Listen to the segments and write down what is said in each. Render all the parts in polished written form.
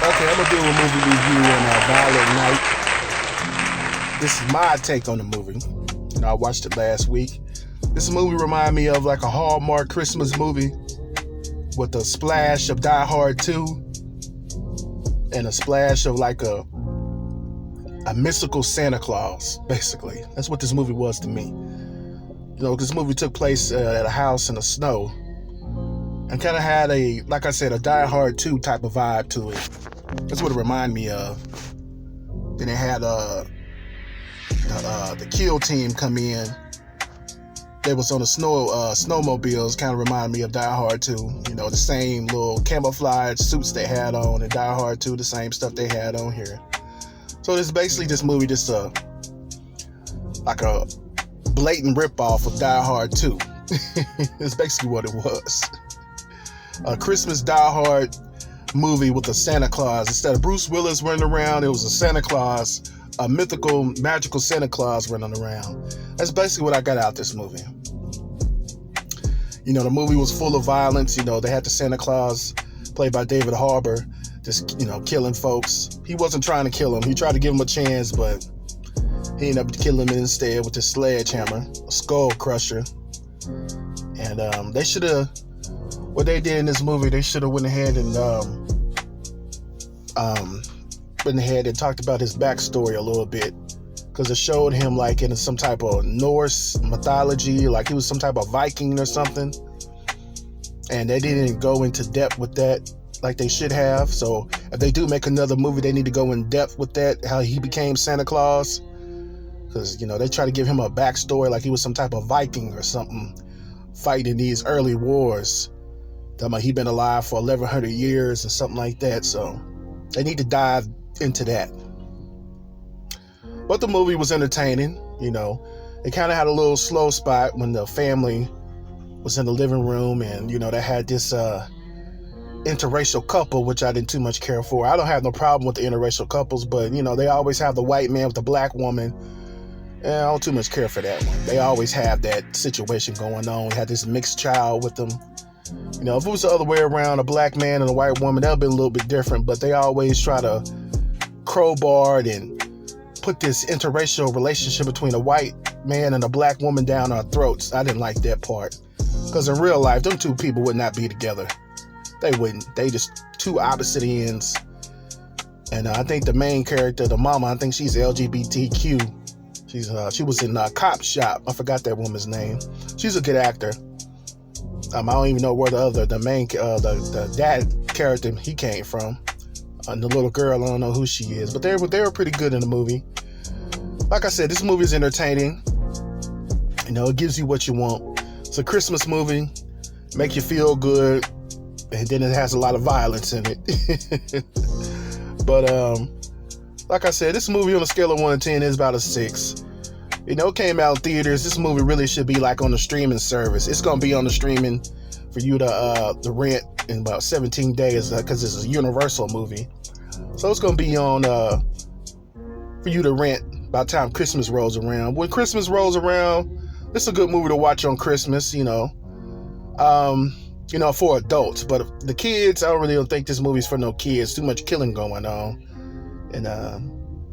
Okay, I'm gonna do a movie review on Violent Night. This is my take on the movie. I watched it last week. This movie reminded me of like a Hallmark Christmas movie with a splash of Die Hard 2 and a splash of like a mystical Santa Claus, basically. That's what this movie was to me. This movie took place at a house in the snow and kind of had like I said, a Die Hard 2 type of vibe to it. That's what it reminded me of. Then it had the kill team come in. They was on the snowmobiles, kind of reminded me of Die Hard 2. The same little camouflage suits they had on in Die Hard 2, the same stuff they had on here. So it's basically this movie just like a blatant ripoff of Die Hard 2. It's basically what it was. A Christmas Die Hard movie with a Santa Claus. Instead of Bruce Willis running around, it was a Santa Claus, a mythical, magical Santa Claus running around. That's basically what I got out of this movie. The movie was full of violence. They had the Santa Claus, played by David Harbour, just, killing folks. He wasn't trying to kill him. He tried to give him a chance, but he ended up killing him instead with a sledgehammer, a skull crusher. And they should have, what they did in this movie, they should have went ahead and talked about his backstory a little bit, because it showed him like in some type of Norse mythology, like he was some type of Viking or something, and they didn't go into depth with that like they should have. So if they do make another movie, they need to go in depth with that, how he became Santa Claus, because they try to give him a backstory like he was some type of Viking or something, fighting these early wars. He'd been alive for 1,100 years or something like that. So they need to dive into that. But the movie was entertaining. It kind of had a little slow spot when the family was in the living room, and they had this interracial couple, which I didn't too much care for. I don't have no problem with the interracial couples, but they always have the white man with the black woman, and I don't too much care for that one. They always have that situation going on. Had this mixed child with them. If it was the other way around, a black man and a white woman, that would have been a little bit different, but they always try to crowbar and put this interracial relationship between a white man and a black woman down our throats. I didn't like that part, because in real life, them two people would not be together. They wouldn't. They just two opposite ends. And I think the main character, the mama, I think she's LGBTQ. She was in Cop Shop. I forgot that woman's name. She's a good actor. I don't even know where the dad character he came from. And the little girl, I don't know who she is, but they were pretty good in the movie. Like I said, this movie is entertaining. It gives you what you want. It's a Christmas movie, make you feel good, and then it has a lot of violence in it. But like I said, this movie on a scale of 1 to 10 is about a 6. It came out in theaters. This movie really should be like on the streaming service. It's gonna be on the streaming for you to rent in about 17 days, because it's a Universal movie. So it's gonna be on for you to rent by the time Christmas rolls around. When Christmas rolls around, this is a good movie to watch on Christmas. For adults. But the kids, I don't think this movie's for no kids. Too much killing going on, and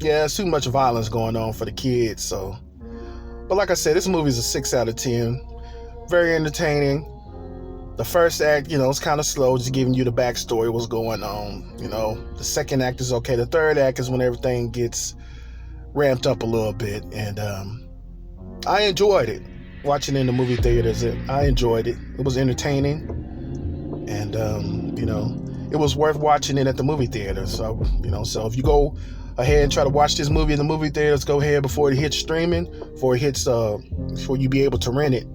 it's too much violence going on for the kids. So. But like I said, this movie is a 6 out of 10. Very entertaining. The first act, it's kind of slow, just giving you the backstory, what's going on. The second act is okay. The third act is when everything gets ramped up a little bit. And I enjoyed it. Watching it in the movie theaters, I enjoyed it. It was entertaining. And, it was worth watching it at the movie theater. So, so if you go ahead and try to watch this movie in the movie theaters, go ahead before it hits streaming, before you be able to rent it.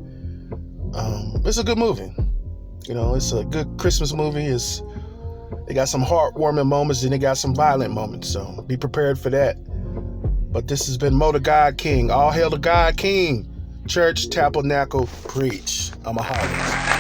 It's a good movie. It's a good Christmas movie. They got some heartwarming moments and they got some violent moments, so be prepared for that. But this has been Mo the God King. All hail the God King. Church, Tabernacle, Preach. I'm a holler.